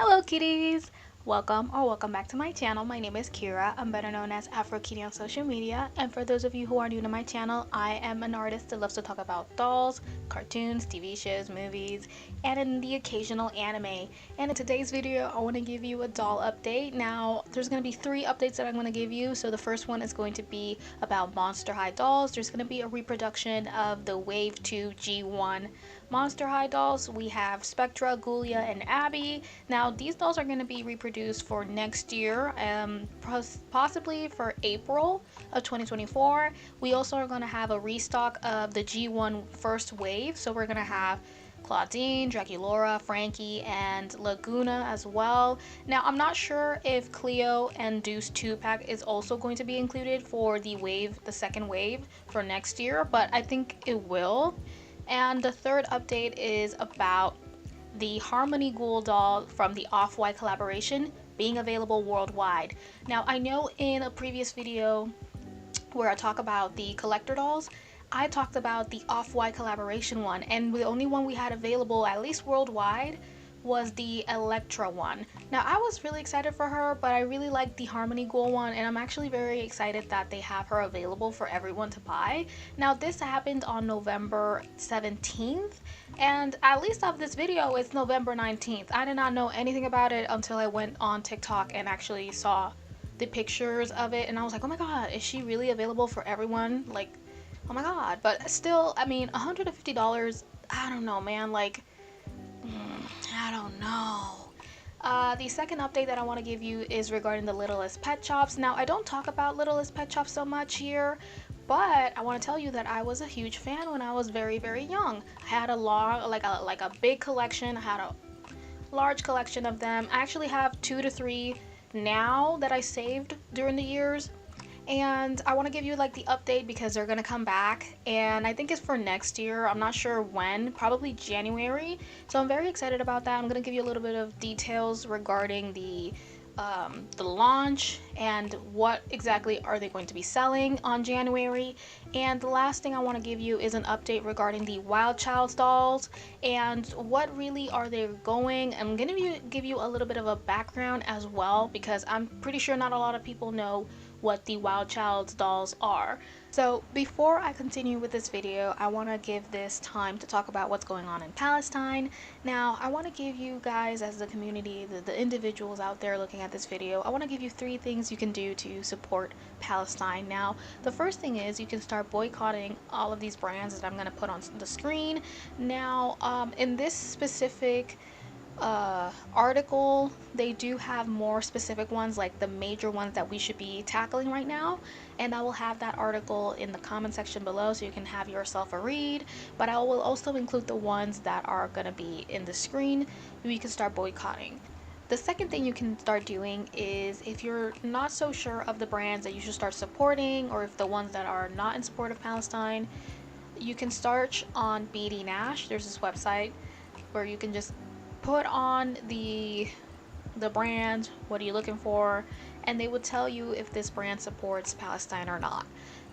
Hello kitties! Welcome back to my channel. My name is Kira. I'm better known as Afro Kitty on social media. And for those of you who are new to my channel, I am an artist that loves to talk about dolls, cartoons, TV shows, movies, and in the occasional anime. And in today's video, I want to give you a doll update. Now, there's going to be 3 updates that I'm going to give you. So the first one is going to be about Monster High dolls. There's going to be a reproduction of the Wave 2 G1 Monster High dolls. We have Spectra, Ghoulia, and Abby. Now, these dolls are going to be reproduced for next year, possibly for April of 2024. We also are going to have a restock of the G1 first wave. So we're going to have Claudine, Draculaura, Frankie, and Laguna as well. Now, I'm not sure if Cleo and Deuce 2-pack is also going to be included for the second wave for next year, but I think it will. And the third update is about the Harmonie Ghoul doll from the Off-White collaboration being available worldwide. Now, I know in a previous video where I talk about the collector dolls, I talked about the Off-White collaboration one, and the only one we had available, at least worldwide, was the Electra one. Now, I was really excited for her, but I really like the Harmonie Ghoul one, and I'm actually very excited that they have her available for everyone to buy. Now, this happened on November 17th, and at least of this video, it's November 19th. I did not know anything about it until I went on TikTok and actually saw the pictures of it, and I was like, oh my god, is she really available for everyone? Like, oh my god. But still, I mean, $150, I don't know, man, like, I don't know. The second update that I want to give you is regarding the Littlest Pet Shops. Now, I don't talk about Littlest Pet Shop so much here, but I want to tell you that I was a huge fan when I was very, very young. I had a big collection. I had a large collection of them. I actually have 2 to 3 now that I saved during the years. And I want to give you like the update because they're gonna come back, and I think it's for next year. I'm not sure when, probably January. So I'm very excited about that. I'm gonna give you a little bit of details regarding the launch and what exactly are they going to be selling on January. And the last thing I want to give you is an update regarding the Wild Childz dolls and what really are they going. I'm gonna give you a little bit of a background as well, because I'm pretty sure not a lot of people know what the Wild Childz dolls are. So before I continue with this video, I want to give this time to talk about what's going on in Palestine. Now, I want to give you guys, as the community, the individuals out there looking at this video, I want to give you 3 things you can do to support Palestine. Now, the first thing is you can start boycotting all of these brands that I'm going to put on the screen. Now, in this specific article, they do have more specific ones, like the major ones that we should be tackling right now, and I will have that article in the comment section below so you can have yourself a read. But I will also include the ones that are going to be in the screen you can start boycotting. The second thing you can start doing is, if you're not so sure of the brands that you should start supporting, or if the ones that are not in support of Palestine, you can search on BD Nash. There's this website where you can just put on the brand, what are you looking for, and they would tell you if this brand supports Palestine or not.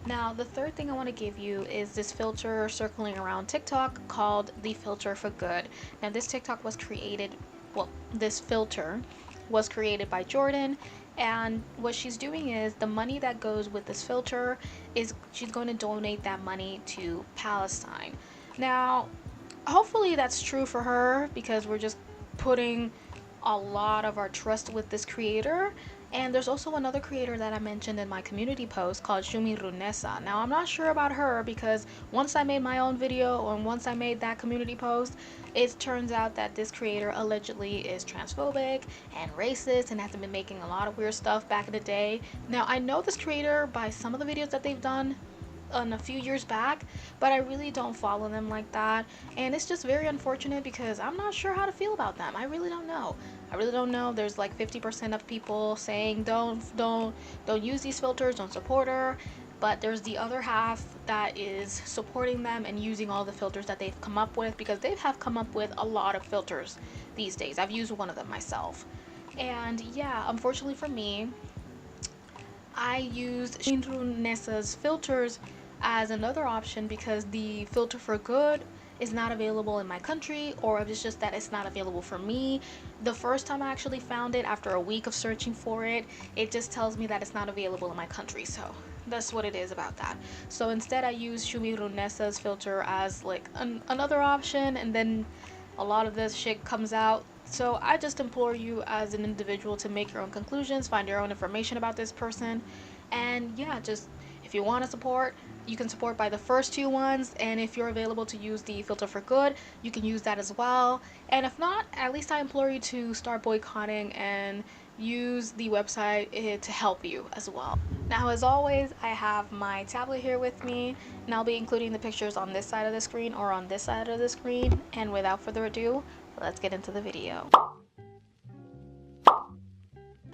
Now, the third thing I want to give you is this filter circling around TikTok called the Filter for Good. Now, this TikTok was created, this filter was created by Jordan, and what she's doing is the money that goes with this filter is she's going to donate that money to Palestine. Now, hopefully that's true for her, because we're just putting a lot of our trust with this creator. And there's also another creator that I mentioned in my community post called Shumi Runesa. Now, I'm not sure about her, because once I made my own video and once I made that community post, it turns out that this creator allegedly is transphobic and racist and has been making a lot of weird stuff back in the day. Now, I know this creator by some of the videos that they've done a few years back, but I really don't follow them like that, and it's just very unfortunate because I'm not sure how to feel about them. I really don't know. There's like 50% of people saying don't use these filters, don't support her, but there's the other half that is supporting them and using all the filters that they've come up with, because they have come up with a lot of filters these days. I've used one of them myself, and yeah, unfortunately for me, I used Shinru Nessa's filters as another option, because the Filter for Good is not available in my country, or if it's just that it's not available for me. The first time I actually found it, after a week of searching for it, it just tells me that it's not available in my country. So that's what it is about that. So instead I use Shumiru Nessa's filter as like another option, and then a lot of this shit comes out. So I just implore you as an individual to make your own conclusions, find your own information about this person, and yeah, just if you want to support, you can support by the first two ones, and if you're available to use the filter for good, you can use that as well. And if not, at least I implore you to start boycotting and use the website to help you as well. Now, as always, I have my tablet here with me, and I'll be including the pictures on this side of the screen or on this side of the screen. And without further ado, let's get into the video.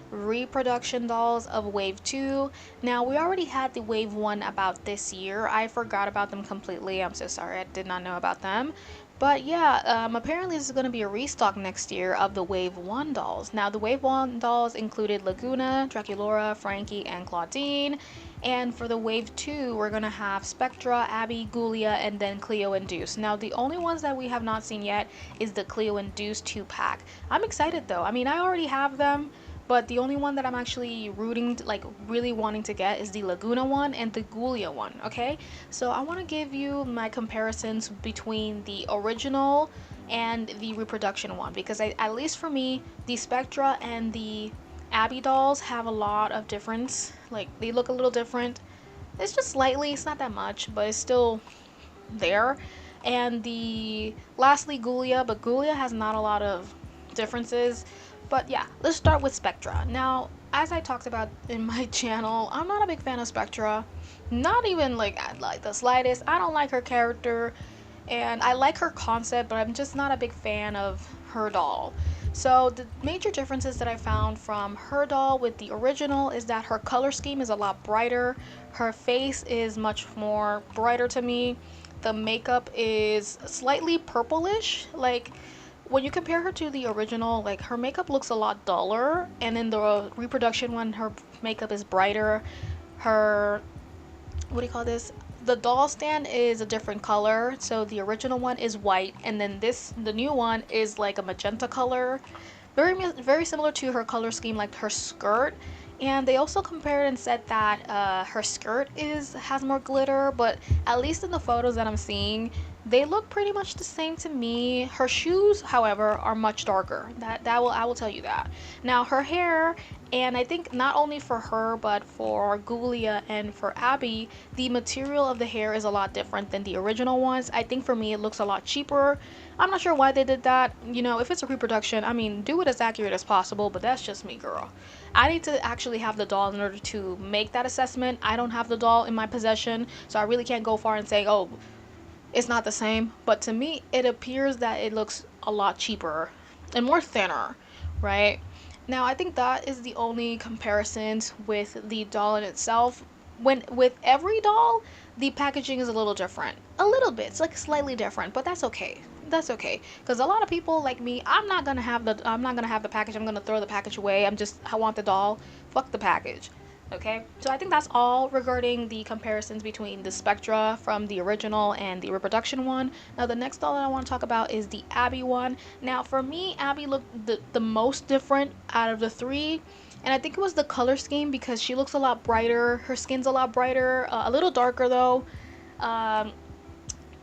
Reproduction dolls of wave 2. Now, we already had the wave 1 about this year. I forgot about them completely. I'm so sorry, I did not know about them. But yeah, apparently this is going to be a restock next year of the wave 1 dolls. Now, the wave 1 dolls included Laguna, Draculaura, Frankie, and Claudine. And for the wave 2, we're going to have Spectra, Abby, Ghoulia, and then Cleo and Deuce. Now, the only ones that we have not seen yet is the Cleo and Deuce 2-pack. I'm excited though. I mean, I already have them, but the only one that I'm actually rooting, like really wanting to get, is the Laguna one and the Ghoulia one, okay? So I want to give you my comparisons between the original and the reproduction one, because at least for me, the Spectra and the Abby dolls have a lot of difference. Like, they look a little different. It's just slightly, it's not that much, but it's still there. And lastly, Ghoulia, but Ghoulia has not a lot of differences. But yeah, let's start with Spectra. Now, as I talked about in my channel, I'm not a big fan of Spectra. Not even like the slightest. I don't like her character, and I like her concept, but I'm just not a big fan of her doll. So the major differences that I found from her doll with the original is that her color scheme is a lot brighter. Her face is much more brighter to me. The makeup is slightly purplish. Like, when you compare her to the original, like, her makeup looks a lot duller, and in the reproduction one, her makeup is brighter. Her, what do you call this? The doll stand is a different color. So the original one is white, and then the new one is like a magenta color. Very similar to her color scheme, like her skirt. And they also compared and said that her skirt has more glitter, but at least in the photos that I'm seeing, they look pretty much the same to me. Her shoes, however, are much darker. I will tell you that. Now, her hair, and I think not only for her, but for Ghoulia and for Abby, the material of the hair is a lot different than the original ones. I think for me, it looks a lot cheaper. I'm not sure why they did that. You know, if it's a reproduction, I mean, do it as accurate as possible, but that's just me, girl. I need to actually have the doll in order to make that assessment. I don't have the doll in my possession, so I really can't go far and say, oh, it's not the same. But to me, it appears that it looks a lot cheaper and more thinner, right? Now, I think that is the only comparisons with the doll in itself. With every doll, the packaging is a little different. A little bit. It's like slightly different, but that's okay. That's okay, because a lot of people like me, I'm not gonna have the package. I'm gonna throw the package away. I want the doll. Fuck the package. Okay, so I think that's all regarding the comparisons between the Spectra from the original and the reproduction one. Now, the next doll that I want to talk about is the Abby one. Now, for me, Abby looked the most different out of the three, and I think it was the color scheme, because she looks a lot brighter. Her skin's a lot brighter, a little darker though.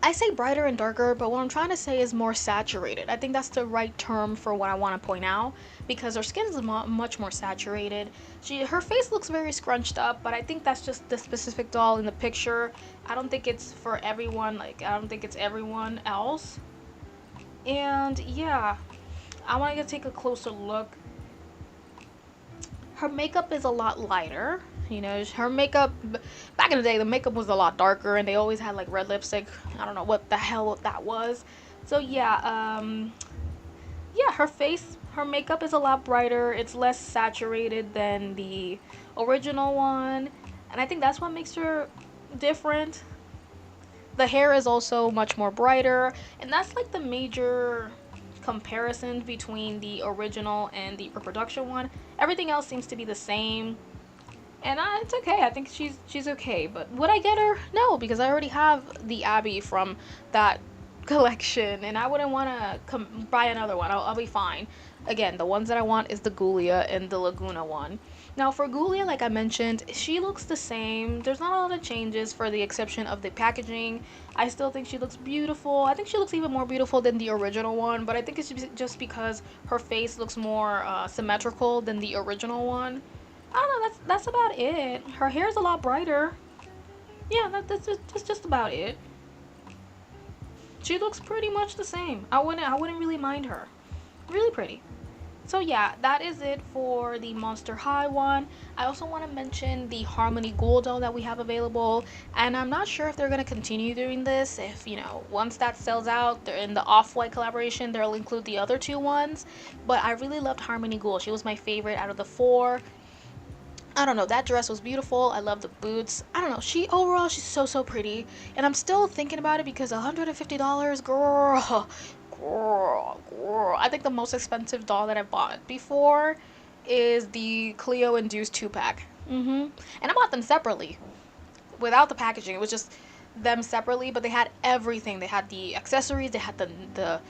I say brighter and darker, but what I'm trying to say is more saturated. I think that's the right term for what I want to point out, because her skin is much more saturated. Her face looks very scrunched up, but I think that's just the specific doll in the picture. I don't think it's for everyone. Like, I don't think it's everyone else. And yeah, I want to take a closer look. Her makeup is a lot lighter. You know, her makeup, back in the day, the makeup was a lot darker, and they always had like red lipstick. I don't know what the hell that was. So yeah, her makeup is a lot brighter. It's less saturated than the original one, and I think that's what makes her different. The hair is also much more brighter, and that's like the major comparison between the original and the reproduction one. Everything else seems to be the same. And it's okay. I think she's okay. But would I get her? No, because I already have the Abby from that collection, and I wouldn't want to buy another one. I'll be fine. Again, the ones that I want is the Ghoulia and the Laguna one. Now for Ghoulia, like I mentioned, she looks the same. There's not a lot of changes for the exception of the packaging. I still think she looks beautiful. I think she looks even more beautiful than the original one, but I think it's just because her face looks more symmetrical than the original one. I don't know, that's about it. Her hair's a lot brighter. Yeah, that's just about it. She looks pretty much the same. I wouldn't really mind her. Really pretty. So yeah, that is it for the Monster High one. I also want to mention the Harmonie Ghoul doll that we have available, and I'm not sure if they're going to continue doing this. If, you know, once that sells out, they're in the Off-White collaboration, they'll include the other two ones. But I really loved Harmonie Ghoul. She was my favorite out of the four. I don't know, that dress was beautiful. I love the boots. I don't know, she's so pretty. And I'm still thinking about it because $150, girl. I think the most expensive doll that I bought before is the Cleo Induced 2-pack. And I bought them separately, without the packaging. It was just them separately, but they had everything. They had the accessories, they had the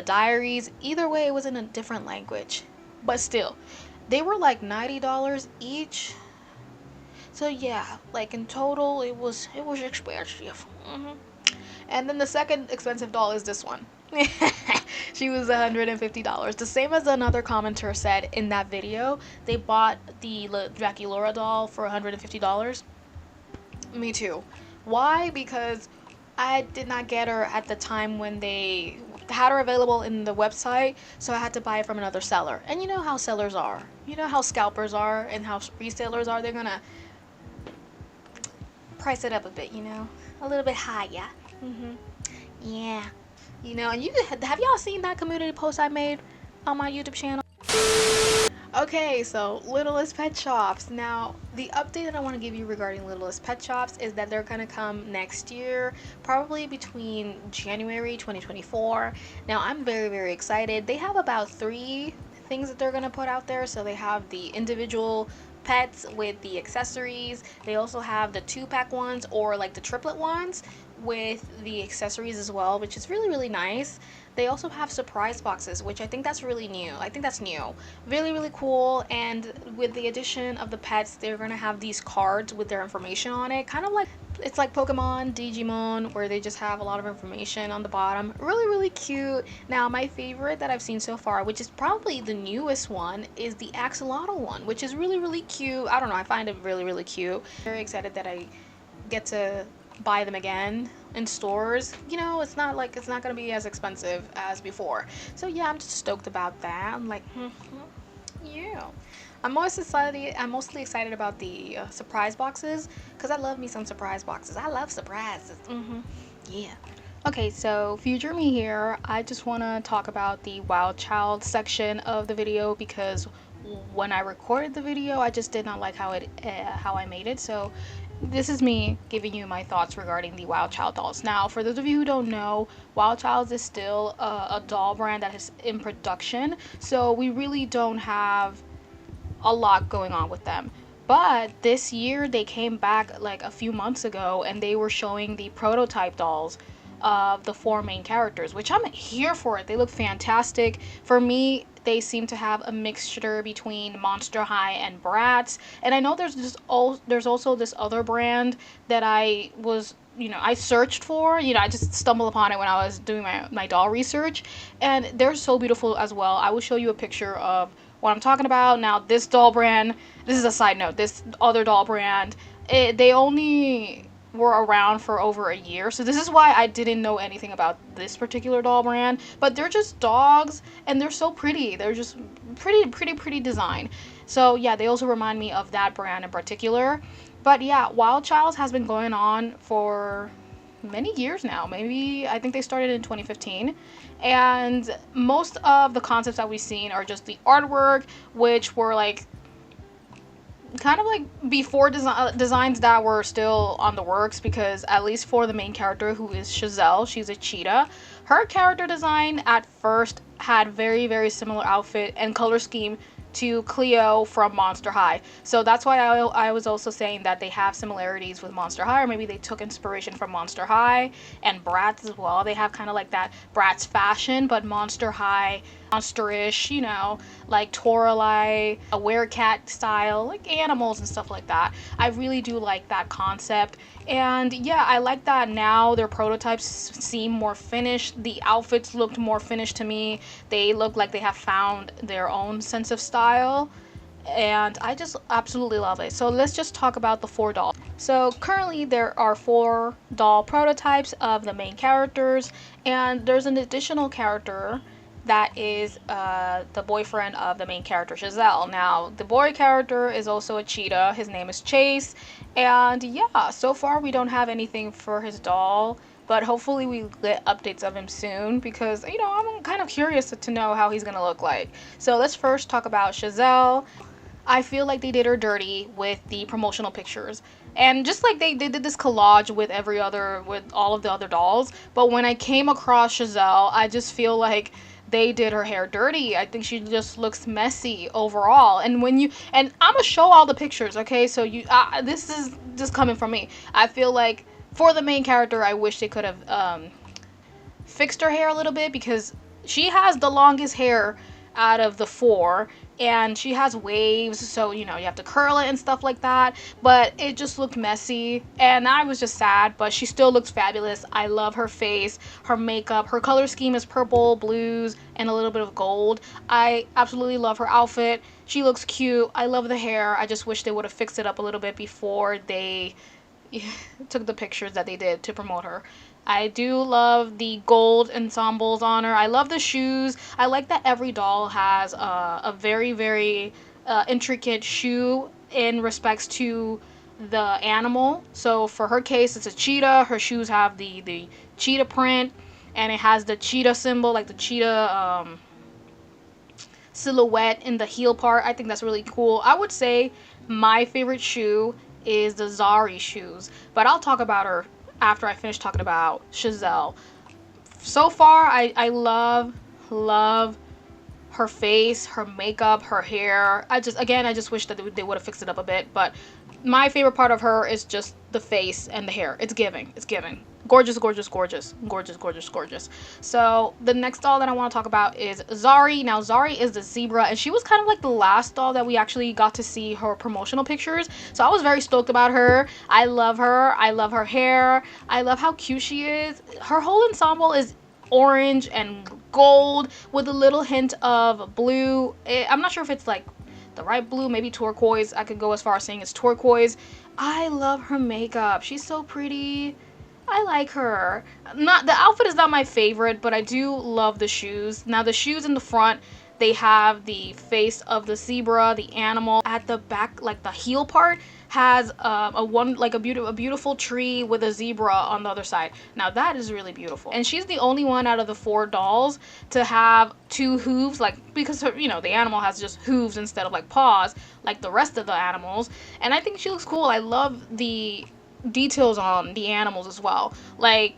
diaries. Either way, it was in a different language. But still, they were like $90 each. So yeah, like in total, it was expensive. And then the second expensive doll is this one. She was $150. The same as another commenter said in that video. They bought the Jackie Laura doll for $150. Me too. Why? Because I did not get her at the time when they had her available in the website, so I had to buy it from another seller. And you know how sellers are. You know how scalpers are and how resellers are. They're gonna price it up a bit, you know, a little bit higher. Yeah, you know. And have y'all seen that community post I made on my YouTube channel? Okay, so Littlest Pet Shops. Now, the update that I want to give you regarding Littlest Pet Shops is that they're going to come next year, probably between January 2024. Now, I'm very excited. They have about 3 things that they're going to put out there. So they have the individual pets with the accessories. They also have the 2-pack ones, or like the triplet ones with the accessories as well, which is really nice. They also have surprise boxes, which I think that's really new. I think that's new. Really cool. And with the addition of the pets, they're gonna have these cards with their information on it, kind of like, it's like Pokemon, Digimon, where they just have a lot of information on the bottom. Really cute. Now, my favorite that I've seen so far, which is probably the newest one, is the Axolotl one, which is really cute. I don't know, I find it really cute. Very excited that I get to buy them again in stores. You know, it's not gonna be as expensive as before. So yeah, I'm just stoked about that. I'm like, yeah. I'm mostly excited about the surprise boxes, because I love me some surprise boxes. I love surprises. Yeah. Okay, so future me here, I just want to talk about the Wild Childz section of the video, because when I recorded the video, I just did not like how I made it. So this is me giving you my thoughts regarding the Wild Childz dolls. Now, for those of you who don't know, Wild Childz is still a doll brand that is in production, so we really don't have a lot going on with them. But this year they came back like a few months ago, and they were showing the prototype dolls of the 4 main characters, which I'm here for it. They look fantastic. For me, they seem to have a mixture between Monster High and Bratz. And I know there's also this other brand that I searched for. You know, I just stumbled upon it when I was doing my doll research, and they're so beautiful as well. I will show you a picture of what I'm talking about. Now, this doll brand, this is a side note, this other doll brand, they only were around for over a year, so this is why I didn't know anything about this particular doll brand. But they're just dogs, and they're so pretty. They're just pretty design. So yeah, they also remind me of that brand in particular. But yeah, Wild Childz has been going on for many years now. Maybe, I think they started in 2015, and most of the concepts that we've seen are just the artwork, which were like kind of like before designs that were still on the works, because at least for the main character, who is Chazelle, she's a cheetah, her character design at first had very similar outfit and color scheme to Cleo from Monster High. So that's why I was also saying that they have similarities with Monster High, or maybe they took inspiration from Monster High and Bratz as well. They have kind of like that Bratz fashion, but Monster High, monsterish, you know, like Toralei, a werecat style, like animals and stuff like that. I really do like that concept. And yeah, I like that now their prototypes seem more finished. The outfits looked more finished to me. They look like they have found their own sense of style. And I just absolutely love it. So let's just talk about the 4 dolls. So currently there are 4 doll prototypes of the main characters, and there's an additional character that is the boyfriend of the main character, Giselle. Now, the boy character is also a cheetah. His name is Chase. And yeah, so far we don't have anything for his doll, but hopefully we get updates of him soon because, you know, I'm kind of curious to know how he's going to look like. So let's first talk about Giselle. I feel like they did her dirty with the promotional pictures. And just like they did this collage with all of the other dolls. But when I came across Giselle, I just feel like they did her hair dirty. I think she just looks messy overall. And and I'm gonna show all the pictures, okay? So this is just coming from me. I feel like for the main character, I wish they could have fixed her hair a little bit because she has the longest hair out of the 4, and she has waves, so you know you have to curl it and stuff like that, but it just looked messy and I was just sad. But she still looks fabulous. I love her face, her makeup, her color scheme is purple, blues, and a little bit of gold. I absolutely love her outfit. She looks cute. I love the hair. I just wish they would have fixed it up a little bit before they took the pictures that they did to promote her. I do love the gold ensembles on her. I love the shoes. I like that every doll has a very intricate shoe in respects to the animal. So for her case, it's a cheetah. Her shoes have the cheetah print, and it has the cheetah symbol, like the cheetah silhouette in the heel part. I think that's really cool. I would say my favorite shoe is the Zari shoes, but I'll talk about her after I finish talking about Giselle. So far, I love her face, her makeup, her hair. I just wish that they would have fixed it up a bit, but my favorite part of her is just the face and the hair. It's giving. Gorgeous. So the next doll that I want to talk about is Zari. Now, Zari is the zebra, and she was kind of like the last doll that we actually got to see her promotional pictures. So I was very stoked about her. I love her. I love her hair. I love how cute she is. Her whole ensemble is orange and gold with a little hint of blue. I'm not sure if it's like the right blue, maybe turquoise. I could go as far as saying it's turquoise. I love her makeup. She's so pretty. I like her. The outfit is not my favorite, but I do love the shoes. Now the shoes in the front, they have the face of the zebra, the animal. At the back, like the heel part, has a beautiful tree with a zebra on the other side. Now that is really beautiful. And she's the only one out of the 4 dolls to have 2 hooves, like because her, you know, the animal has just hooves instead of like paws, like the rest of the animals. And I think she looks cool. I love the details on the animals as well. Like,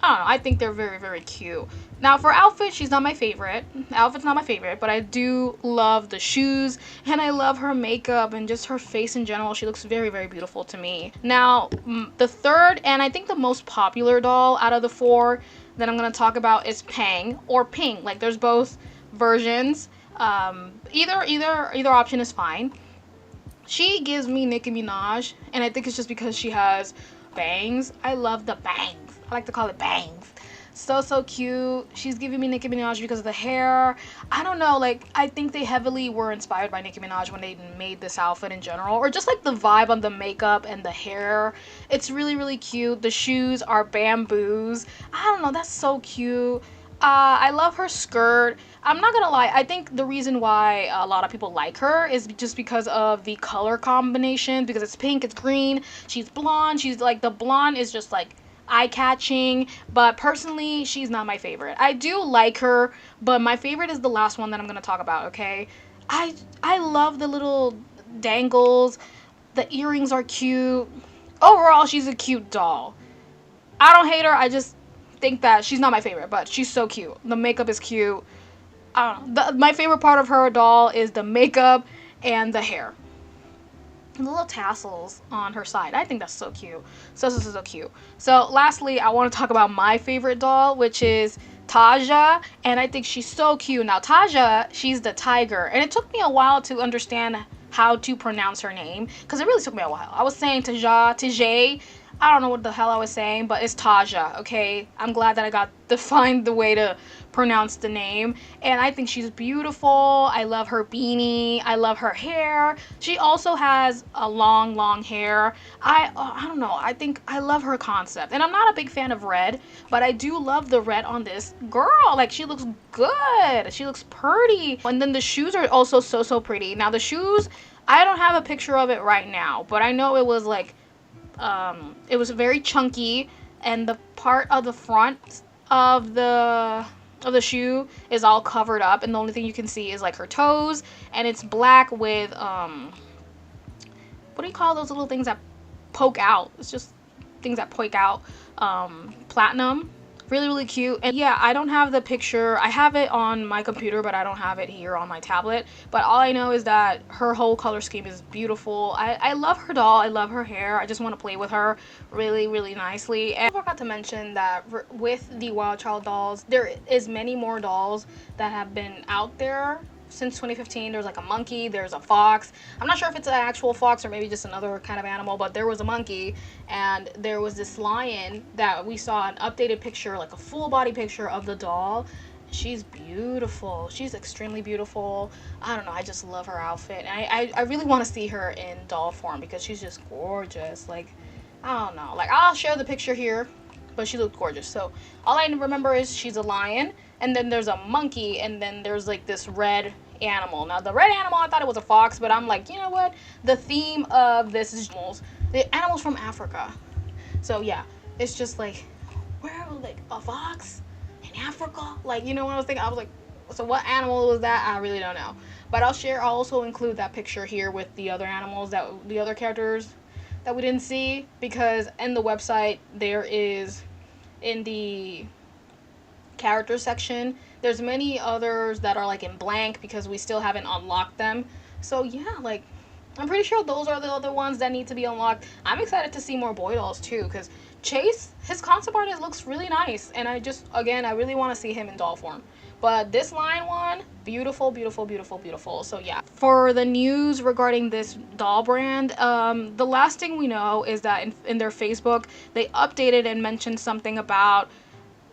I don't know, I think they're very cute. Now for outfit, she's not my favorite. The outfit's not my favorite, but I do love the shoes, and I love her makeup and just her face in general. She looks very beautiful to me. Now, the third and I think the most popular doll out of the 4 that I'm going to talk about is Pang or Ping. Like, there's both versions. Either option is fine. She gives me Nicki Minaj, and I think it's just because she has bangs. I love the bangs. I like to call it bangs. So cute. She's giving me Nicki Minaj because of the hair. I don't know, like, I think they heavily were inspired by Nicki Minaj when they made this outfit in general, or just like the vibe on the makeup and the hair. It's really cute. The shoes are bamboos. I don't know, that's so cute. I love her skirt. I'm not gonna lie, I think the reason why a lot of people like her is just because of the color combination, because it's pink, it's green, she's blonde, she's like, the blonde is just like eye-catching, but personally, she's not my favorite. I do like her, but my favorite is the last one that I'm gonna talk about, okay? I love the little dangles, the earrings are cute. Overall, she's a cute doll. I don't hate her, I just think that she's not my favorite, but she's so cute. The makeup is cute. I don't know. My favorite part of her doll is the makeup and the hair. The little tassels on her side. I think that's so cute. So cute. So lastly, I want to talk about my favorite doll, which is Taja, and I think she's so cute. Now Taja, she's the tiger, and it took me a while to understand how to pronounce her name, because it really took me a while. I was saying Tajay. I don't know what the hell I was saying, but it's Taja, okay? I'm glad that I got to find the way to pronounce the name. And I think she's beautiful. I love her beanie. I love her hair. She also has a long hair. I don't know. I think I love her concept. And I'm not a big fan of red, but I do love the red on this girl. Like, she looks good. She looks pretty. And then the shoes are also so pretty. Now, the shoes, I don't have a picture of it right now, but I know it was like, it was very chunky, and the part of the front of the shoe is all covered up, and the only thing you can see is like her toes, and it's black with what do you call those little things that poke out? It's just things that poke out. Platinum. Really cute. And yeah, I don't have the picture. I have it on my computer, but I don't have it here on my tablet. But all I know is that her whole color scheme is beautiful. I love her doll. I love her hair. I just want to play with her really nicely. And I forgot to mention that with the Wild Child dolls, there is many more dolls that have been out there since 2015. There's like a monkey, there's a fox. I'm not sure if it's an actual fox or maybe just another kind of animal, but there was a monkey, and there was this lion that we saw an updated picture, like a full body picture of the doll. She's beautiful. She's extremely beautiful. I don't know, I just love her outfit, and I really want to see her in doll form because she's just gorgeous. Like, I don't know, like, I'll share the picture here, but she looked gorgeous. So all I remember is she's a lion, and then there's a monkey, and then there's like this red animal. Now the red animal, I thought it was a fox, but I'm like, you know what? The theme of this is the animals from Africa. So yeah, it's just like, where, like, a fox in Africa? Like, you know what I was thinking? I was like, so what animal was that? I really don't know. But I'll also include that picture here with the other animals, the other characters that we didn't see, because in the website there is, in the character section, there's many others that are like in blank because we still haven't unlocked them. So yeah, like, I'm pretty sure those are the other ones that need to be unlocked. I'm excited to see more boy dolls too, because Chase, his concept art looks really nice, and I really want to see him in doll form. But this line one, beautiful. So yeah, for the news regarding this doll brand, the last thing we know is that in their Facebook, they updated and mentioned something about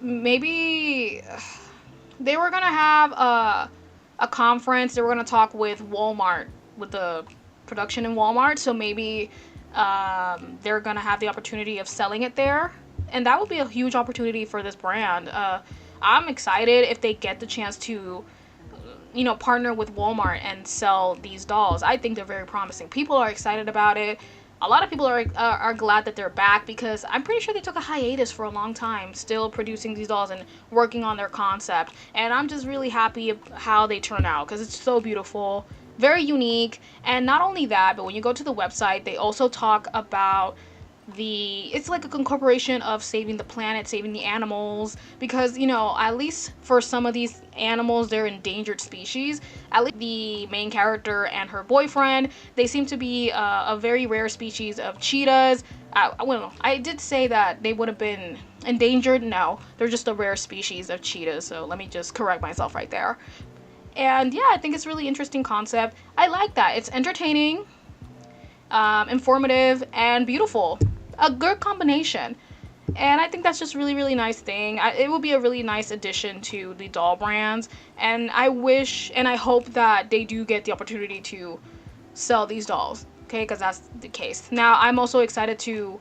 maybe they were gonna have a conference. They were gonna talk with Walmart, with the production in Walmart, so maybe they're gonna have the opportunity of selling it there, and that would be a huge opportunity for this brand. I'm excited if they get the chance to, you know, partner with Walmart and sell these dolls. I think they're very promising. People are excited about it. A lot of people are glad that they're back, because I'm pretty sure they took a hiatus for a long time, still producing these dolls and working on their concept. And I'm just really happy of how they turn out, because it's so beautiful, very unique. And not only that, but when you go to the website, they also talk about it's like a incorporation of saving the planet, saving the animals, because, you know, at least for some of these animals, they're endangered species. At least the main character and her boyfriend, they seem to be a very rare species of cheetahs. Well, I did say that they would have been endangered. No, they're just a rare species of cheetahs, so let me just correct myself right there. And yeah, I think it's a really interesting concept. I like that. It's entertaining, informative, and beautiful. A good combination. And I think that's just really nice thing. It will be a really nice addition to the doll brands, and I wish and I hope that they do get the opportunity to sell these dolls, okay, because that's the case. Now I'm also excited to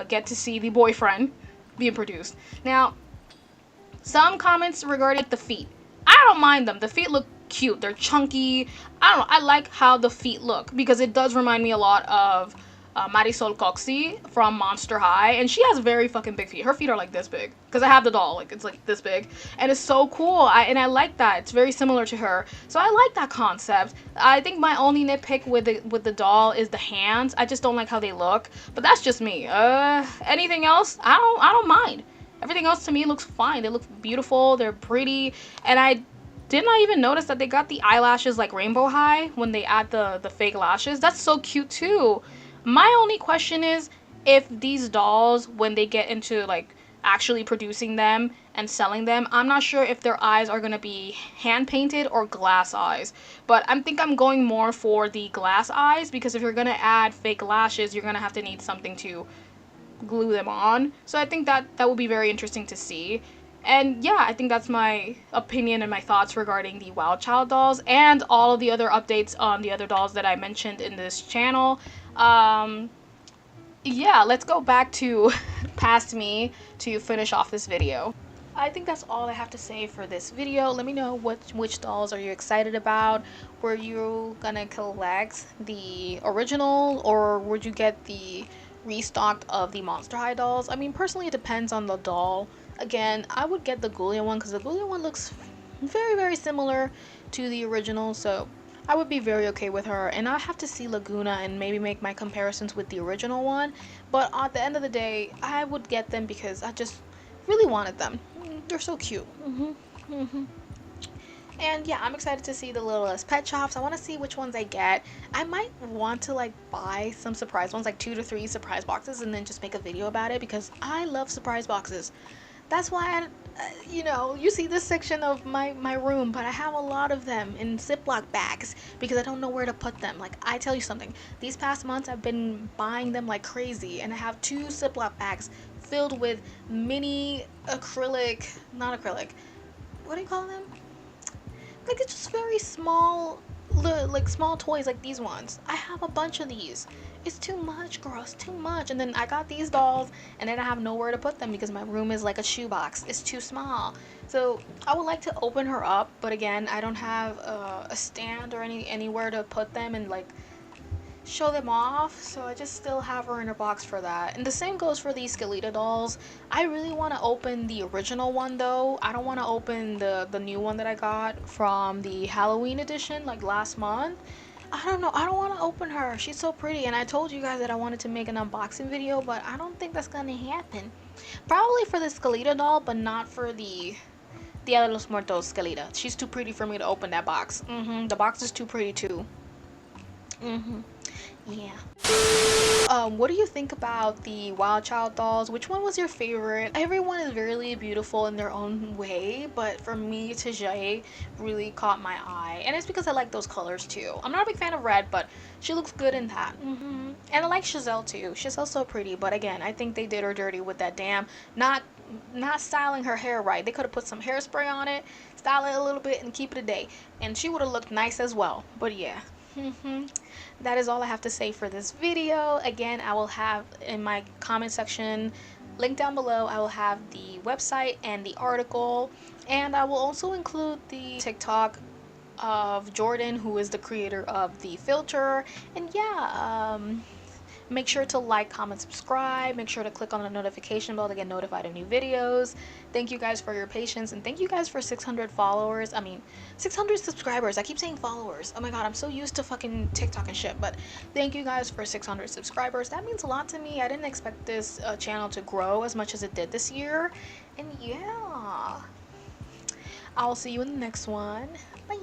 get to see the boyfriend being produced. Now, some comments regarding the feet. I don't mind them. The feet look cute. They're chunky. I don't know. I like how the feet look, because it does remind me a lot of Marisol Coxie from Monster High, and she has very fucking big feet. Her feet are like this big, because I have the doll, like, it's like this big, and it's so cool. I like that. It's very similar to her, so I like that concept. I think my only nitpick with the doll is the hands. I just don't like how they look, but that's just me. Anything else, I don't mind. Everything else to me looks fine. They look beautiful, they're pretty, and I didn't I even notice that they got the eyelashes like rainbow high when they add the fake lashes? That's so cute too. My only question is if these dolls, when they get into like actually producing them and selling them, I'm not sure if their eyes are gonna be hand painted or glass eyes. But I think I'm going more for the glass eyes, because if you're gonna add fake lashes, you're gonna have to need something to glue them on. So I think that would be very interesting to see. And yeah, I think that's my opinion and my thoughts regarding the Wild Child dolls and all of the other updates on the other dolls that I mentioned in this channel. Yeah, let's go back to past me to finish off this video. I think that's all I have to say for this video. Let me know which dolls are you excited about. Were you gonna collect the original, or would you get the restocked of the Monster High dolls? I mean, personally, it depends on the doll. Again, I would get the Ghoulia one because the Ghoulia one looks very, very similar to the original, so I would be very okay with her. And I have to see Laguna and maybe make my comparisons with the original one. But at the end of the day, I would get them because I just really wanted them. They're so cute. And yeah, I'm excited to see the Littlest Pet Shops. I want to see which ones I get. I might want to like buy some surprise ones, like 2 to 3 surprise boxes, and then just make a video about it because I love surprise boxes. That's why you see this section of my room, but I have a lot of them in Ziploc bags because I don't know where to put them. Like, I tell you something, these past months I've been buying them like crazy, and I have 2 Ziploc bags filled with mini acrylic, not acrylic, what do you call them? Like, it's just very small, like small toys like these ones. I have a bunch of these. It's too much, girl. It's too much. And then I got these dolls, and then I have nowhere to put them because my room is like a shoebox. It's too small. So I would like to open her up, but again, I don't have a stand or anywhere to put them and like show them off, so I just still have her in her box for that. And the same goes for these Skeletor dolls. I really want to open the original one though. I don't want to open the new one that I got from the Halloween edition like last month. I don't know, I don't want to open her. She's so pretty, and I told you guys that I wanted to make an unboxing video, but I don't think that's gonna happen. Probably for the Skeletor doll, but not for the Dia de los Muertos Skeletor. She's too pretty for me to open that box. The box is too pretty too. Yeah. What do you think about the Wild Child dolls? Which one was your favorite? Everyone is really beautiful in their own way, but for me, Tajay really caught my eye. And it's because I like those colors too. I'm not a big fan of red, but she looks good in that. And I like Giselle too. Giselle's so pretty, but again, I think they did her dirty with that damn not styling her hair right. They could have put some hairspray on it, style it a little bit, and keep it a day. And she would have looked nice as well. But yeah. That is all I have to say for this video. Again, I will have in my comment section, link down below, I will have the website and the article, and I will also include the TikTok of Jordan, who is the creator of the filter. And yeah, make sure to like, comment, subscribe. Make sure to click on the notification bell to get notified of new videos. Thank you guys for your patience, and thank you guys for 600 followers. I mean, 600 subscribers. I keep saying followers. Oh my god, I'm so used to fucking TikTok and shit. But thank you guys for 600 subscribers. That means a lot to me. I didn't expect this channel to grow as much as it did this year. And yeah, I'll see you in the next one. Bye.